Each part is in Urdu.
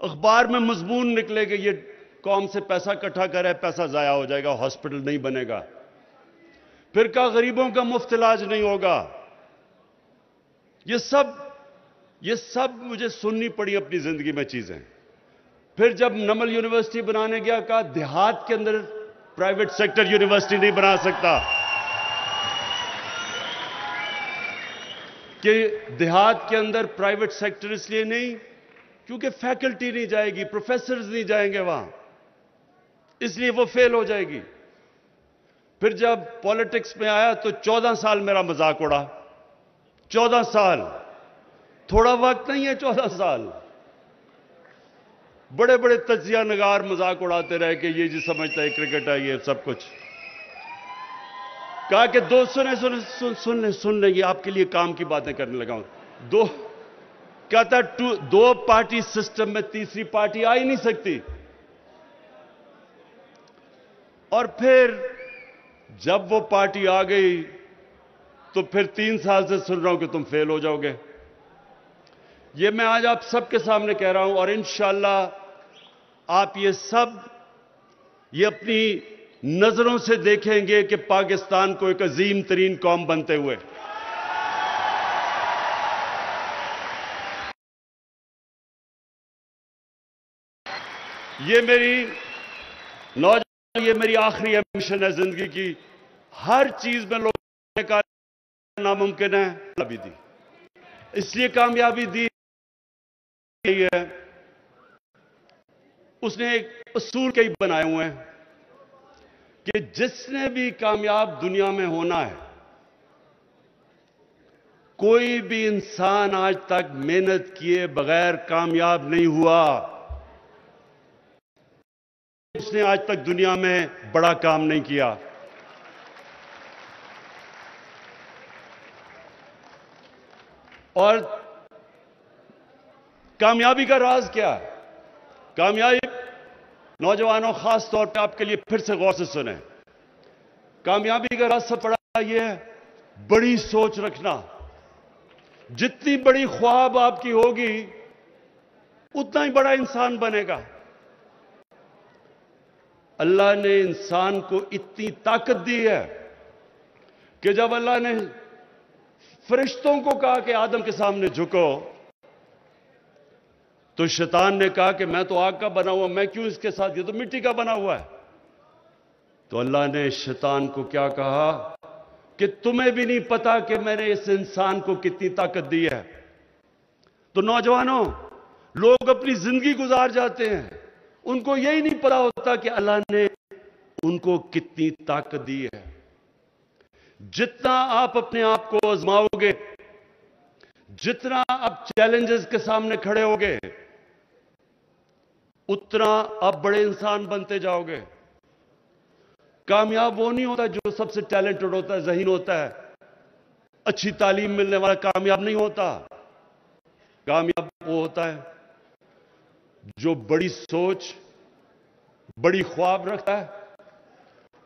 اخبار میں مضمون نکلے کہ یہ قوم سے پیسہ اکٹھا کرے، پیسہ ضائع ہو جائے گا، ہاسپٹل نہیں بنے گا، پھر کہا غریبوں کا مفت علاج نہیں ہوگا. یہ سب مجھے سننی پڑی اپنی زندگی میں چیزیں. پھر جب نمل یونیورسٹی بنانے گیا، کہا دیہات کے اندر پرائیویٹ سیکٹر یونیورسٹی نہیں بنا سکتا، کہ دیہات کے اندر پرائیویٹ سیکٹر اس لیے نہیں کیونکہ فیکلٹی نہیں جائے گی، پروفیسرز نہیں جائیں گے وہاں، اس لیے وہ فیل ہو جائے گی. پھر جب پالیٹکس میں آیا تو 14 سال میرا مذاق اڑا. 14 سال تھوڑا وقت نہیں ہے. 14 سال بڑے بڑے تجزیہ نگار مذاق اڑاتے رہے کہ یہ جی سمجھتا ہے کرکٹ ہے، یہ سب کچھ. کہا کہ سن لیں یہ آپ کے لیے کام کی باتیں کرنے لگا ہوں. کہتا دو پارٹی سسٹم میں تیسری پارٹی آ ہی نہیں سکتی. اور پھر جب وہ پارٹی آ گئی تو پھر 3 سال سے سن رہا ہوں کہ تم فیل ہو جاؤ گے. یہ میں آج آپ سب کے سامنے کہہ رہا ہوں، اور انشاءاللہ آپ یہ اپنی نظروں سے دیکھیں گے کہ پاکستان کو ایک عظیم ترین قوم بنتے ہوئے. یہ میری آخری ایمبیشن ہے زندگی کی. ہر چیز میں لوگوں نے کہا ناممکن ہے، کامیابی دی. اس لیے کامیابی دی ہے، اس نے ایک اصول کئی بنائے ہوئے ہیں کہ جس نے بھی کامیاب دنیا میں ہونا ہے، کوئی بھی انسان آج تک محنت کیے بغیر کامیاب نہیں ہوا. اس نے آج تک دنیا میں بڑا کام نہیں کیا. اور کامیابی کا راز کیا ہے؟ کامیابی، نوجوانوں خاص طور پہ آپ کے لیے پھر سے غور سے سنیں، کامیابی کا راز سب بڑا یہ ہے بڑی سوچ رکھنا. جتنی بڑی خواب آپ کی ہوگی اتنا ہی بڑا انسان بنے گا. اللہ نے انسان کو اتنی طاقت دی ہے کہ جب اللہ نے فرشتوں کو کہا کہ آدم کے سامنے جھکو، تو شیطان نے کہا کہ میں تو آگ کا بنا ہوا، میں کیوں اس کے ساتھ، یہ تو مٹی کا بنا ہوا ہے. تو اللہ نے شیطان کو کیا کہا کہ تمہیں بھی نہیں پتا کہ میں نے اس انسان کو کتنی طاقت دی ہے. تو نوجوانوں، لوگ اپنی زندگی گزار جاتے ہیں، ان کو یہی نہیں پتا ہوتا کہ اللہ نے ان کو کتنی طاقت دی ہے. جتنا آپ اپنے آپ کو آزماؤ گے، جتنا آپ چیلنجز کے سامنے کھڑے ہوگے، اتنا آپ بڑے انسان بنتے جاؤ گے. کامیاب وہ نہیں ہوتا جو سب سے ٹیلنٹڈ ہوتا ہے، ذہین ہوتا ہے، اچھی تعلیم ملنے والا کامیاب نہیں ہوتا. کامیاب وہ ہوتا ہے جو بڑی سوچ، بڑی خواب رکھتا ہے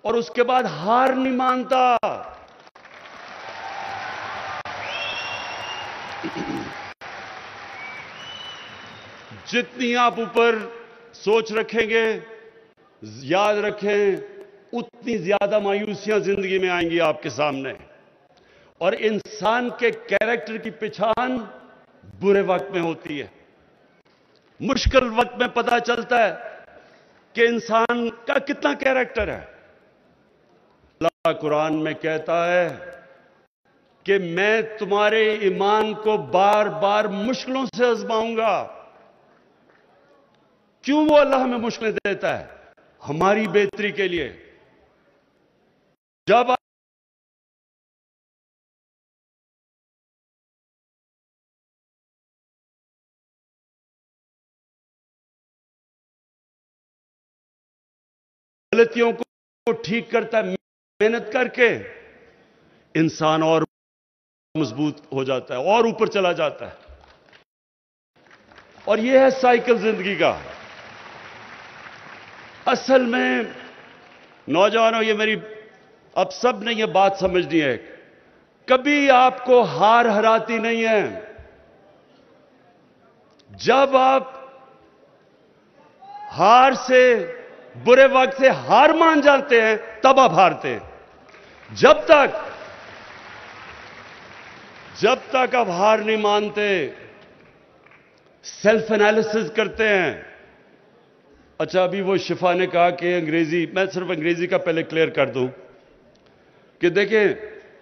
اور اس کے بعد ہار نہیں مانتا. جتنی آپ اوپر سوچ رکھیں گے، یاد رکھیں، اتنی زیادہ مایوسیاں زندگی میں آئیں گی آپ کے سامنے. اور انسان کے کیریکٹر کی پہچان برے وقت میں ہوتی ہے. مشکل وقت میں پتہ چلتا ہے کہ انسان کا کتنا کیریکٹر ہے. اللہ قرآن میں کہتا ہے کہ میں تمہارے ایمان کو بار بار مشکلوں سے آزماؤں گا. کیوں وہ اللہ ہمیں مشکلیں دیتا ہے؟ ہماری بہتری کے لیے. جب غلطیوں کو ٹھیک کرتا ہے محنت کر کے، انسان اور مضبوط ہو جاتا ہے اور اوپر چلا جاتا ہے. اور یہ ہے سائیکل زندگی کا. اصل میں نوجوانوں، یہ میری اب سب نے یہ بات سمجھنی ہے، کبھی آپ کو ہار ہراتی نہیں ہے. جب آپ ہار سے، برے وقت سے ہار مان جاتے ہیں، تب آپ ہارتے ہیں۔ جب تک آپ ہار نہیں مانتے، سیلف انالیسس کرتے ہیں۔ اچھا، ابھی وہ شفا نے کہا کہ انگریزی، میں صرف انگریزی کا پہلے کلیئر کر دوں کہ دیکھیں،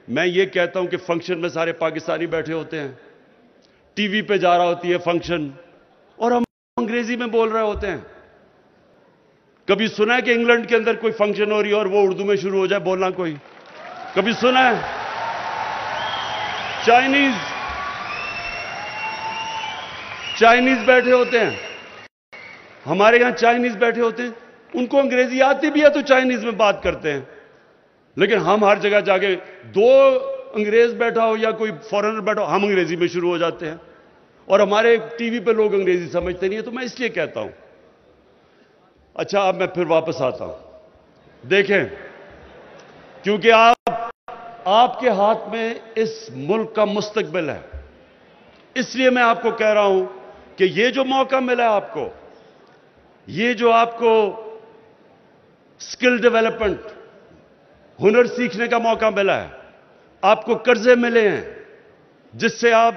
میں یہ کہتا ہوں کہ فنکشن میں سارے پاکستانی بیٹھے ہوتے ہیں، ٹی وی پہ جا رہا ہوتی ہے فنکشن، اور ہم انگریزی میں بول رہے ہوتے ہیں۔ کبھی سنا ہے کہ انگلینڈ کے اندر کوئی فنکشن ہو رہی ہے اور وہ اردو میں شروع ہو جائے بولنا؟ کوئی کبھی سنا ہے؟ چائنیز بیٹھے ہوتے ہیں، ہمارے یہاں چائنیز بیٹھے ہوتے ہیں، ان کو انگریزی آتی بھی ہے تو چائنیز میں بات کرتے ہیں، لیکن ہم ہر جگہ جا کے دو انگریز بیٹھا ہو یا کوئی فورنر بیٹھا ہو، ہم انگریزی میں شروع ہو جاتے ہیں، اور ہمارے ٹی وی پہ لوگ انگریزی سمجھتے نہیں ہیں۔ تو میں اس لیے کہتا ہوں، اچھا اب میں پھر واپس آتا ہوں۔ دیکھیں، کیونکہ آپ کے ہاتھ میں اس ملک کا مستقبل ہے، اس لیے میں آپ کو کہہ رہا ہوں کہ یہ جو موقع ملا ہے آپ کو، یہ جو آپ کو سکل ڈیولپمنٹ، ہنر سیکھنے کا موقع ملا ہے، آپ کو قرضے ملے ہیں جس سے آپ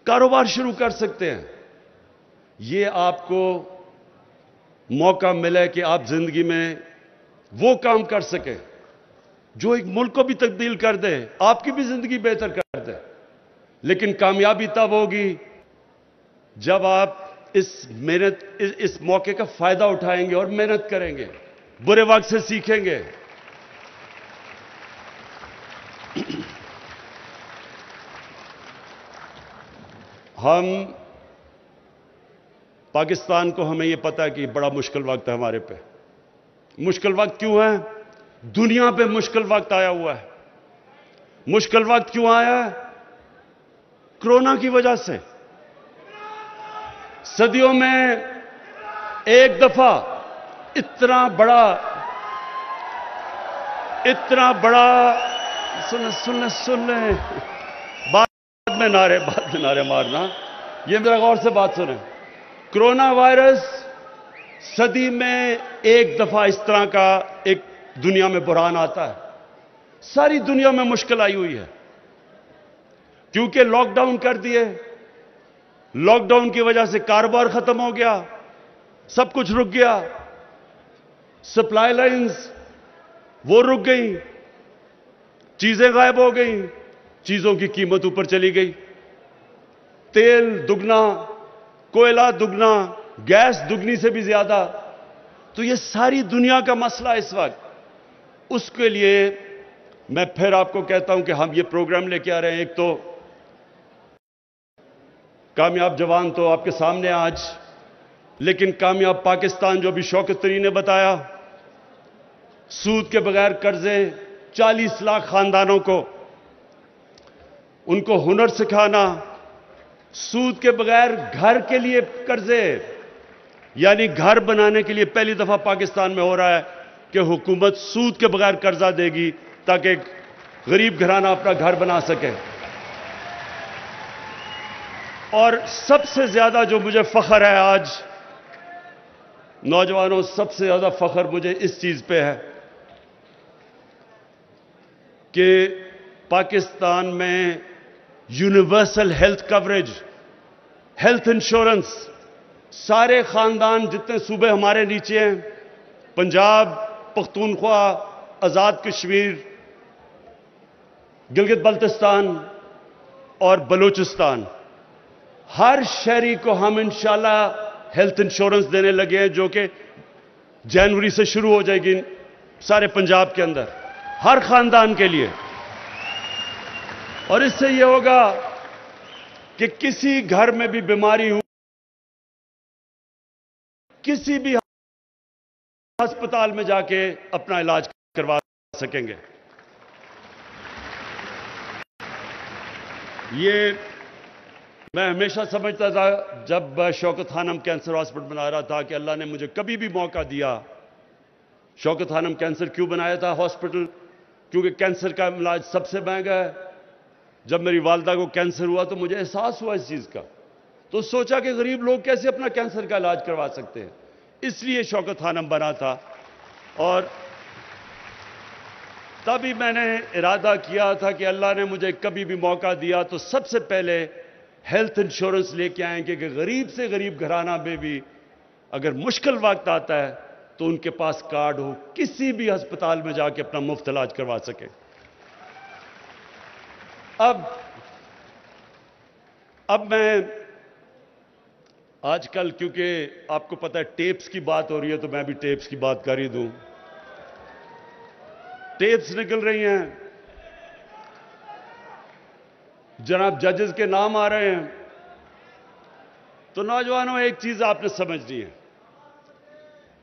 کاروبار شروع کر سکتے ہیں، یہ آپ کو موقع ملا ہے کہ آپ زندگی میں وہ کام کر سکیں جو ایک ملک کو بھی تبدیل کر دے، آپ کی بھی زندگی بہتر کر دے۔ لیکن کامیابی تب ہوگی جب آپ اس موقع کا فائدہ اٹھائیں گے اور محنت کریں گے، برے وقت سے سیکھیں گے۔ ہم پاکستان کو، ہمیں یہ پتا ہے کہ بڑا مشکل وقت ہے ہمارے پہ۔ مشکل وقت کیوں ہے؟ دنیا پہ مشکل وقت آیا ہوا ہے۔ مشکل وقت کیوں آیا ہے؟ کرونا کی وجہ سے۔ صدیوں میں ایک دفعہ اتنا بڑا سن لیں بعد میں نعرے مارنا، یہ میرا غور سے بات سنیں۔ کرونا وائرس صدی میں ایک دفعہ اس طرح کا ایک دنیا میں بحران آتا ہے۔ ساری دنیا میں مشکل آئی ہوئی ہے کیونکہ لاک ڈاؤن کر دیے، لاک ڈاؤن کی وجہ سے کاروبار ختم ہو گیا، سب کچھ رک گیا، سپلائی لائنز وہ رک گئیں، چیزیں غائب ہو گئیں، چیزوں کی قیمت اوپر چلی گئی، تیل دگنا، کوئلہ دگنا، گیس دگنی سے بھی زیادہ۔ تو یہ ساری دنیا کا مسئلہ اس وقت، اس کے لیے میں پھر آپ کو کہتا ہوں کہ ہم یہ پروگرام لے کے آ رہے ہیں۔ ایک تو کامیاب جوان تو آپ کے سامنے آج، لیکن کامیاب پاکستان جو بھی شوکت ترین نے بتایا، سود کے بغیر قرضے 40 لاکھ خاندانوں کو، ان کو ہنر سکھانا، سود کے بغیر گھر کے لیے قرضے، یعنی گھر بنانے کے لیے پہلی دفعہ پاکستان میں ہو رہا ہے کہ حکومت سود کے بغیر قرضہ دے گی تاکہ غریب گھرانہ اپنا گھر بنا سکے۔ اور سب سے زیادہ جو مجھے فخر ہے آج، نوجوانوں، سب سے زیادہ فخر مجھے اس چیز پہ ہے کہ پاکستان میں universal health coverage, health insurance, سارے خاندان جتنے صوبے ہمارے نیچے ہیں، پنجاب، پختونخوا، آزاد کشمیر، گلگت بلتستان اور بلوچستان، ہر شہری کو ہم انشاءاللہ ہیلتھ انشورنس دینے لگے ہیں، جو کہ جنوری سے شروع ہو جائے گی سارے پنجاب کے اندر، ہر خاندان کے لیے۔ اور اس سے یہ ہوگا کہ کسی گھر میں بھی بیماری ہو، کسی بھی ہسپتال میں جا کے اپنا علاج کروا سکیں گے۔ یہ میں ہمیشہ سمجھتا تھا جب شوکت خانم کینسر ہاسپٹل بنا رہا تھا کہ اللہ نے مجھے کبھی بھی موقع دیا۔ شوکت خانم کینسر کیوں بنایا تھا ہاسپٹل؟ کیونکہ کینسر کا علاج سب سے مہنگا ہے۔ جب میری والدہ کو کینسر ہوا تو مجھے احساس ہوا اس چیز کا تو سوچا کہ غریب لوگ کیسے اپنا کینسر کا علاج کروا سکتے ہیں، اس لیے شوکت خانم بنا تھا۔ اور تبھی میں نے ارادہ کیا تھا کہ اللہ نے مجھے کبھی بھی موقع دیا تو سب سے پہلے ہیلتھ انشورنس لے کے آئیں گے کہ غریب سے غریب گھرانہ میں بھی اگر مشکل وقت آتا ہے تو ان کے پاس کارڈ ہو، کسی بھی ہسپتال میں جا کے اپنا مفت علاج کروا سکے۔ اب میں آج کل کیونکہ آپ کو پتہ ہے ٹیپس کی بات ہو رہی ہے تو میں بھی ٹیپس کی بات کر ہی دوں۔ ٹیپس نکل رہی ہیں، جناب ججز کے نام آ رہے ہیں، تو نوجوانوں ایک چیز آپ نے سمجھنی ہے۔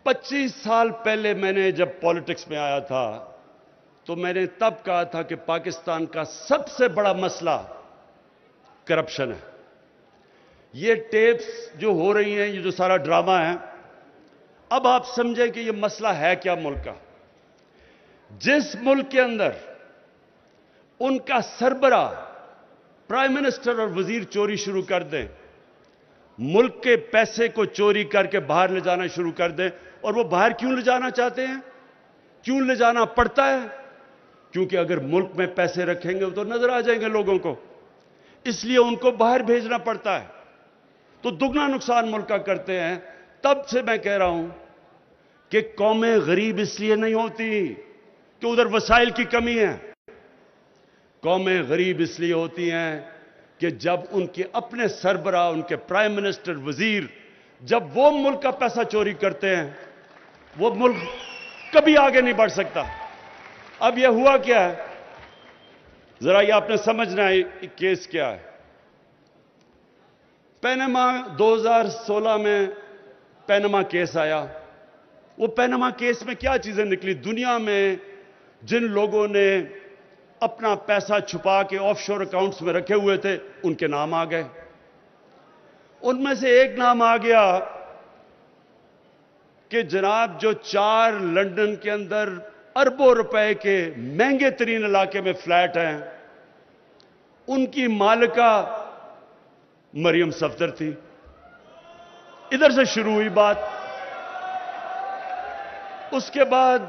25 سال پہلے میں نے جب پالیٹکس میں آیا تھا تو میں نے تب کہا تھا کہ پاکستان کا سب سے بڑا مسئلہ کرپشن ہے۔ یہ ٹیپس جو ہو رہی ہیں، یہ جو سارا ڈرامہ ہے، اب آپ سمجھیں کہ یہ مسئلہ ہے کیا ملک کا۔ جس ملک کے اندر ان کا سربراہ پرائم منسٹر اور وزیر چوری شروع کر دیں، ملک کے پیسے کو چوری کر کے باہر لے جانا شروع کر دیں، اور وہ باہر کیوں لے جانا چاہتے ہیں، کیوں لے جانا پڑتا ہے؟ کیونکہ اگر ملک میں پیسے رکھیں گے تو نظر آ جائیں گے لوگوں کو، اس لیے ان کو باہر بھیجنا پڑتا ہے، تو دگنا نقصان ملک کا کرتے ہیں۔ تب سے میں کہہ رہا ہوں کہ قومیں غریب اس لیے نہیں ہوتی کہ ادھر وسائل کی کمی ہے، قومیں غریب اس لیے ہوتی ہیں کہ جب ان کے اپنے سربراہ، ان کے پرائم منسٹر، وزیر، جب وہ ملک کا پیسہ چوری کرتے ہیں، وہ ملک کبھی آگے نہیں بڑھ سکتا۔ اب یہ ہوا کیا ہے، ذرا یہ آپ نے سمجھنا ہے یہ کیس کیا ہے۔ پینما 2016 میں پینما کیس آیا۔ وہ پینما کیس میں کیا چیزیں نکلی؟ دنیا میں جن لوگوں نے اپنا پیسہ چھپا کے آف شور اکاؤنٹس میں رکھے ہوئے تھے، ان کے نام آ گئے۔ ان میں سے ایک نام آ گیا کہ جناب جو 4 لندن کے اندر اربوں روپے کے مہنگے ترین علاقے میں فلیٹ ہیں، ان کی مالکہ مریم صفدر تھی۔ ادھر سے شروع ہوئی بات۔ اس کے بعد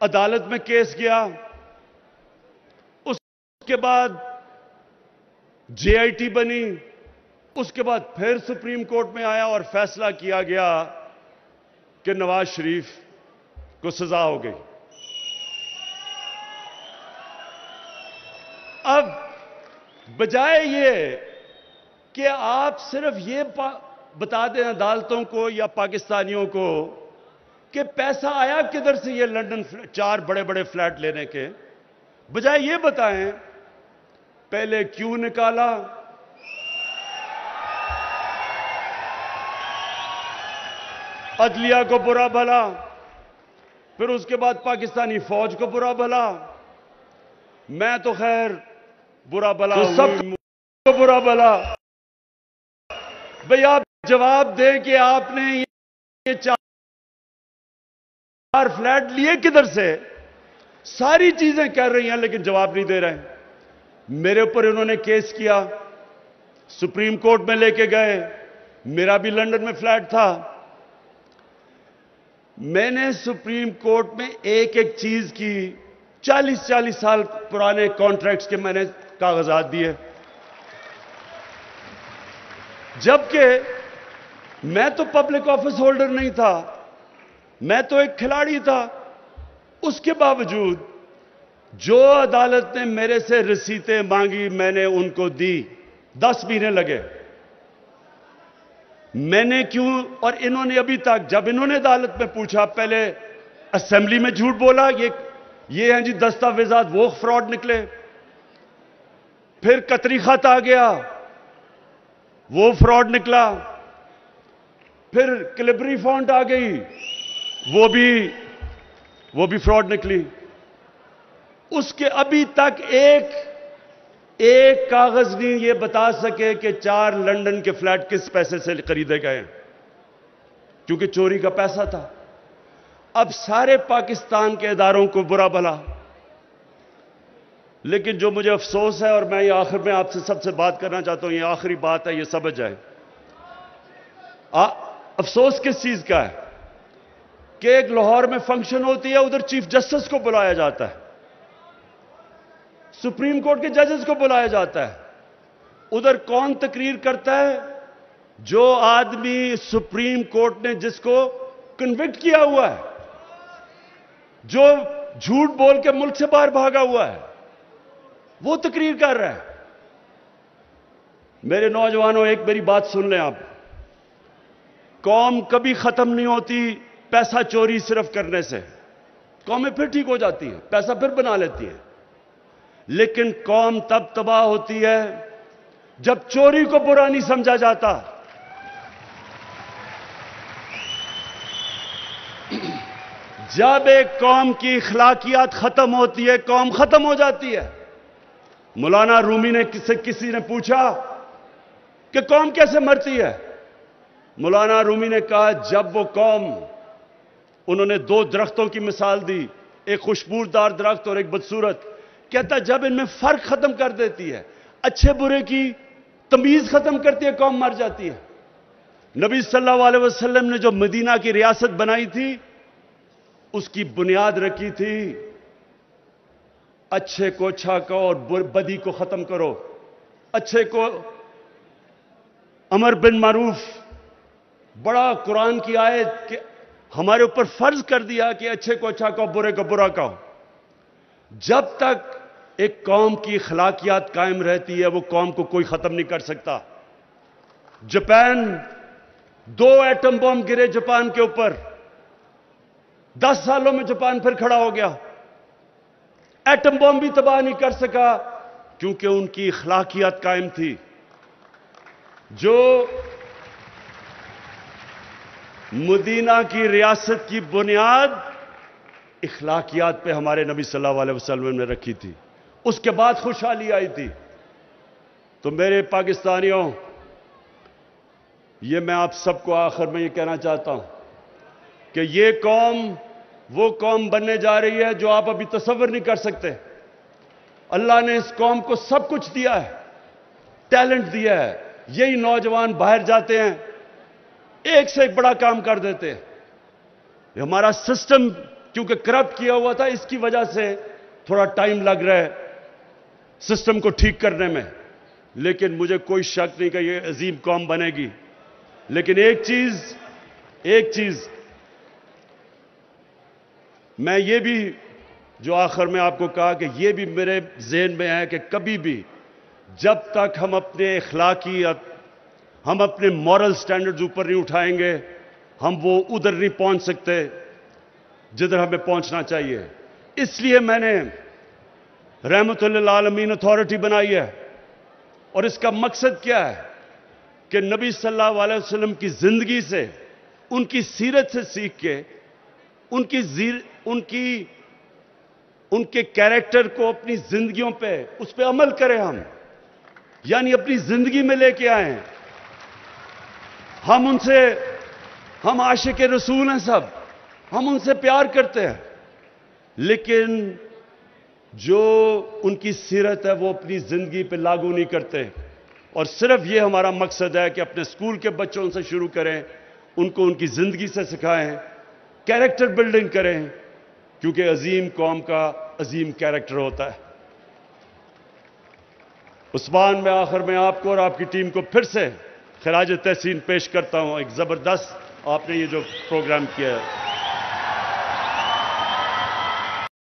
عدالت میں کیس گیا، اس کے بعد جے آئی ٹی بنی، اس کے بعد پھر سپریم کورٹ میں آیا اور فیصلہ کیا گیا کہ نواز شریف کو سزا ہو گئی۔ اب بجائے یہ کہ آپ صرف یہ بتا دیں عدالتوں کو یا پاکستانیوں کو کہ پیسہ آیا کدھر سے یہ لندن 4 بڑے بڑے فلیٹ لینے کے، بجائے یہ بتائیں پہلے کیوں نکالا، عدلیہ کو برا بھلا، پھر اس کے بعد پاکستانی فوج کو برا بھلا، میں تو خیر برا بھلا سب کو برا بھلا۔ بھئی آپ جواب دیں کہ آپ نے یہ 4 فلیٹ لیے کدھر سے؟ ساری چیزیں کہہ رہی ہیں لیکن جواب نہیں دے رہے ہیں۔ میرے اوپر انہوں نے کیس کیا، سپریم کورٹ میں لے کے گئے، میرا بھی لندن میں فلیٹ تھا۔ میں نے سپریم کورٹ میں ایک ایک چیز کی 40 سال پرانے کانٹریکٹس کے میں نے کاغذات دیے، جبکہ میں تو پبلک آفس ہولڈر نہیں تھا، میں تو ایک کھلاڑی تھا۔ اس کے باوجود جو عدالت نے میرے سے رسیدیں مانگی میں نے ان کو دی، 10 مہینے لگے۔ میں نے کیوں؟ اور انہوں نے ابھی تک جب انہوں نے عدالت میں پوچھا، پہلے اسمبلی میں جھوٹ بولا، یہ ہیں جی دستاویزات، وہ فراڈ نکلے، پھر قطری خط آ گیا، وہ فراڈ نکلا، پھر کلبری فونٹ آ گئی، وہ بھی فراڈ نکلی۔ اس کے ابھی تک ایک کاغذ نہیں یہ بتا سکے کہ 4 لندن کے فلیٹ کس پیسے سے خریدے گئے، کیونکہ چوری کا پیسہ تھا۔ اب سارے پاکستان کے اداروں کو برا بھلا، لیکن جو مجھے افسوس ہے، اور میں یہ آخر میں آپ سے سب سے بات کرنا چاہتا ہوں، یہ آخری بات ہے، یہ سمجھ جائیں۔ افسوس کس چیز کا ہے کہ ایک لاہور میں فنکشن ہوتی ہے, ادھر چیف جسٹس کو بلایا جاتا ہے, سپریم کورٹ کے ججز کو بلایا جاتا ہے. ادھر کون تقریر کرتا ہے؟ جو آدمی سپریم کورٹ نے جس کو کنوکٹ کیا ہوا ہے, جو جھوٹ بول کے ملک سے باہر بھاگا ہوا ہے, وہ تقریر کر رہا ہے. میرے نوجوانوں, ایک میری بات سن لیں آپ. قوم کبھی ختم نہیں ہوتی پیسہ چوری صرف کرنے سے. قومیں پھر ٹھیک ہو جاتی ہیں, پیسہ پھر بنا لیتی ہیں. لیکن قوم تب تباہ ہوتی ہے جب چوری کو برا نہیں سمجھا جاتا. جب ایک قوم کی اخلاقیات ختم ہوتی ہے, قوم ختم ہو جاتی ہے. مولانا رومی نے کسی نے پوچھا کہ قوم کیسے مرتی ہے؟ مولانا رومی نے کہا, جب وہ قوم, انہوں نے دو درختوں کی مثال دی, ایک خوشبودار درخت اور ایک بدصورت. کہتا جب ان میں فرق ختم کر دیتی ہے, اچھے برے کی تمیز ختم کرتی ہے, قوم مر جاتی ہے. نبی صلی اللہ علیہ وسلم نے جو مدینہ کی ریاست بنائی تھی, اس کی بنیاد رکھی تھی اچھے کو اچھا کہو اور بدی کو ختم کرو. اچھے کو امر بن معروف, بڑا قرآن کی آیت کہ ہمارے اوپر فرض کر دیا کہ اچھے کو اچھا کہو, برے کو برا کہو. جب تک ایک قوم کی اخلاقیات قائم رہتی ہے, وہ قوم کو کوئی ختم نہیں کر سکتا. جاپان, 2 ایٹم بم گرے جاپان کے اوپر, 10 سالوں میں جاپان پھر کھڑا ہو گیا. ایٹم بم بھی تباہ نہیں کر سکا کیونکہ ان کی اخلاقیات قائم تھی. جو مدینہ کی ریاست کی بنیاد اخلاقیات پہ ہمارے نبی صلی اللہ علیہ وسلم نے رکھی تھی, اس کے بعد خوشحالی آئی تھی. تو میرے پاکستانیوں, یہ میں آپ سب کو آخر میں یہ کہنا چاہتا ہوں کہ یہ قوم وہ قوم بننے جا رہی ہے جو آپ ابھی تصور نہیں کر سکتے. اللہ نے اس قوم کو سب کچھ دیا ہے, ٹیلنٹ دیا ہے. یہی نوجوان باہر جاتے ہیں, ایک سے ایک بڑا کام کر دیتے ہیں. ہمارا سسٹم کیونکہ کرپٹ کیا ہوا تھا, اس کی وجہ سے تھوڑا ٹائم لگ رہا ہے سسٹم کو ٹھیک کرنے میں. لیکن مجھے کوئی شک نہیں کہ یہ عظیم قوم بنے گی. لیکن ایک چیز میں یہ بھی جو آخر میں آپ کو کہا کہ یہ بھی میرے ذہن میں ہے کہ کبھی بھی جب تک ہم اپنے اخلاقیات, ہم اپنے مورل سٹینڈرڈز اوپر نہیں اٹھائیں گے, ہم وہ ادھر نہیں پہنچ سکتے جدھر ہمیں پہنچنا چاہیے. اس لیے میں نے رحمت للعالمین اتھارٹی بنائی ہے. اور اس کا مقصد کیا ہے کہ نبی صلی اللہ علیہ وسلم کی زندگی سے, ان کی سیرت سے سیکھ کے, ان کے کیریکٹر کو اپنی زندگیوں پہ, اس پہ عمل کریں ہم. یعنی اپنی زندگی میں لے کے آئیں. ہم عاشق رسول ہیں سب, ہم ان سے پیار کرتے ہیں, لیکن جو ان کی سیرت ہے وہ اپنی زندگی پہ لاگو نہیں کرتے. اور صرف یہ ہمارا مقصد ہے کہ اپنے اسکول کے بچوں سے شروع کریں, ان کو ان کی زندگی سے سکھائیں, کیریکٹر بلڈنگ کریں, کیونکہ عظیم قوم کا عظیم کیریکٹر ہوتا ہے. عثمان, میں آخر میں آپ کو اور آپ کی ٹیم کو پھر سے خراج تحسین پیش کرتا ہوں. ایک زبردست آپ نے یہ جو پروگرام کیا ہے.